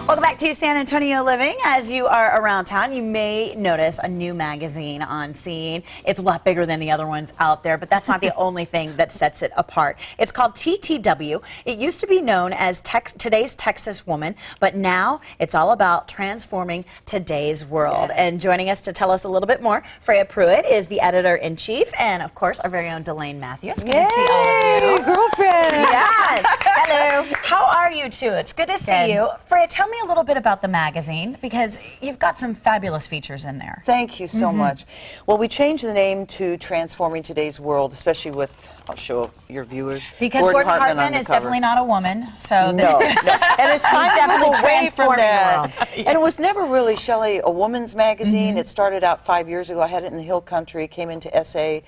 Welcome back to San Antonio Living. As you are around town, you may notice a new magazine on scene. It's a lot bigger than the other ones out there, but that's not the only thing that sets it apart. It's called TTW. It used to be known as Today's Texas Woman, but now it's all about transforming today's world. Yes. And joining us to tell us a little bit more, Freya Pruitt is the editor-in-chief, and of course, our very own Delane Matthews. Good to see all of you. Girlfriend! Yes! Hello! How are you two? It's good to see you. Freya, tell me a little bit about the magazine, because you've got some fabulous features in there. Thank you so much. Well, we changed the name to Transforming Today's World, especially with, I'll show your viewers, because Gordon Hartman is definitely not a woman, so no. And it's time to move away from that. Yes. And it was never really, Shelley, a woman's magazine. It started out 5 years ago. I had it in the Hill Country, came into SA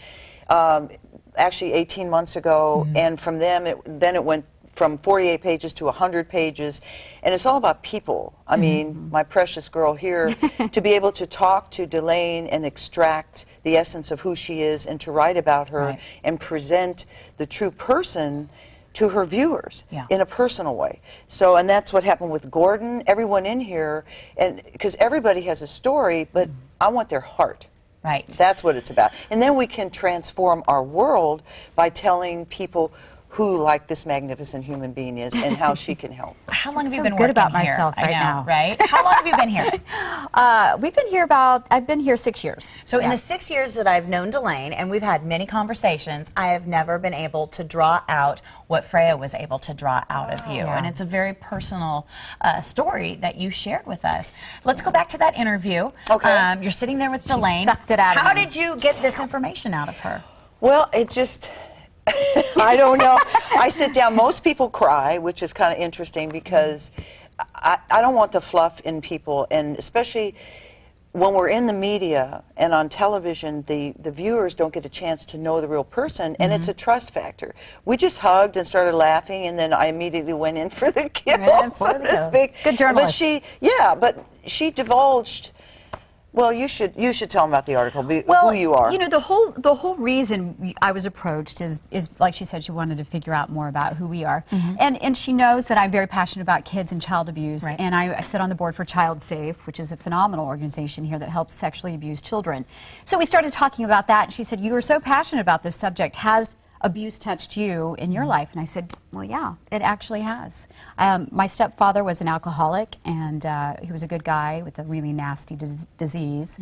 actually 18 months ago, and from then it went from 48 pages to 100 pages, and it's all about people. I mean, my precious girl here, to be able to talk to Delane and extract the essence of who she is and to write about her and present the true person to her viewers in a personal way. So, and that's what happened with Gordon, everyone in here, and because everybody has a story, but I want their heart. Right. That's what it's about. And then we can transform our world by telling people who like this magnificent human being is and how she can help. How long have you been good working about here? myself right now, right? How long have you been here? We've been here I've been here 6 years. So in the 6 years that I've known Delane, and we've had many conversations, I have never been able to draw out what Freya was able to draw out of you. And it's a very personal story that you shared with us. Let's go back to that interview. Okay. You're sitting there with Delane. Sucked it out of How me. did you get this information out of her? Well, it just, I don't know. I sit down, most people cry, which is kind of interesting because I don't want the fluff in people, and especially when we're in the media and on television, the viewers don't get a chance to know the real person, and it's a trust factor. We just hugged and started laughing, and then I immediately went in for the kill, so to speak. Good journalist. But she divulged. Well, you should tell them about the article, who you are. You know, the whole reason I was approached is like she said, she wanted to figure out more about who we are, and she knows that I'm very passionate about kids and child abuse, and I sit on the board for Child Safe, which is a phenomenal organization here that helps sexually abused children. So we started talking about that, and she said, "You are so passionate about this subject. Has abuse touched you in your life?" And I said, "Well, yeah, it actually has. My stepfather was an alcoholic, and he was a good guy with a really nasty disease.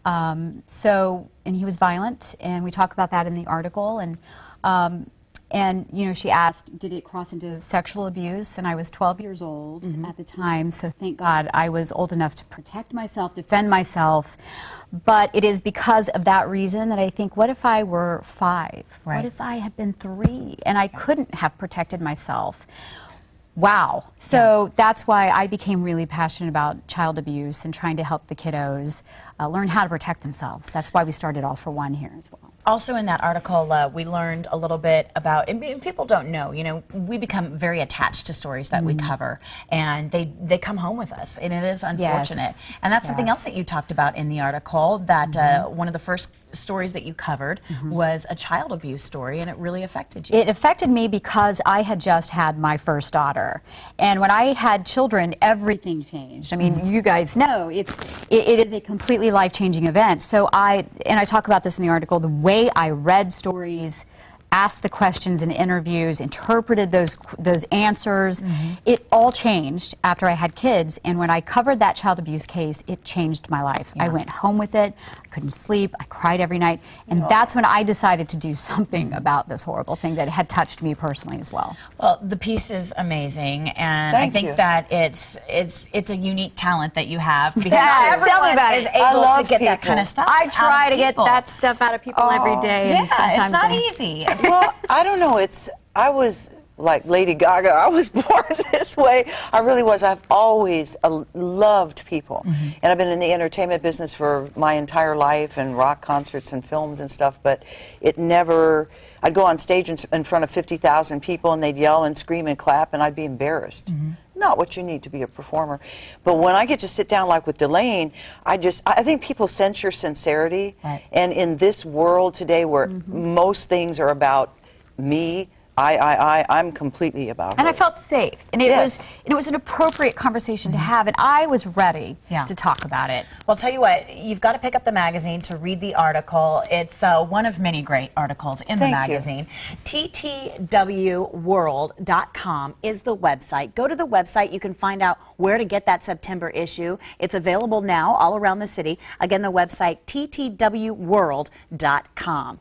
And he was violent, and we talk about that in the article. And you know, she asked, did it cross into sexual abuse? And I was 12 years old at the time, so thank God I was old enough to protect myself, defend myself. But it is because of that reason that I think, what if I were 5? Right. What if I had been 3 and I couldn't have protected myself? Wow. So that's why I became really passionate about child abuse and trying to help the kiddos learn how to protect themselves. That's why we started All for One here as well. Also in that article, we learned a little bit about, and people don't know, you know, we become very attached to stories that we cover, and they come home with us, and it is unfortunate. And that's something else that you talked about in the article, that one of the first stories that you covered was a child abuse story, and it really affected you. It affected me because I had just had my first daughter, and when I had children, everything changed. I mean, you guys know it is a completely life-changing event. So I talk about this in the article, the way I read stories, asked the questions in interviews, interpreted those answers. It all changed after I had kids, and when I covered that child abuse case, it changed my life. I went home with it, I couldn't sleep, I cried every night, and that's when I decided to do something about this horrible thing that had touched me personally as well. Well, the piece is amazing, and I think that it's a unique talent that you have, because not everyone is able to get that kind of stuff. I try to get that stuff out of people every day, and sometimes it's not easy. Well, I don't know. I was like Lady Gaga. I was born this way. I really was. I've always loved people. And I've been in the entertainment business for my entire life, and rock concerts and films and stuff, but it never, I'd go on stage in front of 50,000 people, and they'd yell and scream and clap, and I'd be embarrassed. Not what you need to be a performer. But when I get to sit down like with Delane, I think people sense your sincerity. And in this world today where most things are about me, I'm completely about her. And I felt safe, and Yes. it was an appropriate conversation to have, and I was ready Yeah. to talk about it. Well, tell you what, you've got to pick up the magazine to read the article. It's one of many great articles in the Thank you. magazine. ttwworld.com is the website. Go to the website. You can find out where to get that September issue. It's available now all around the city. Again, the website ttwworld.com.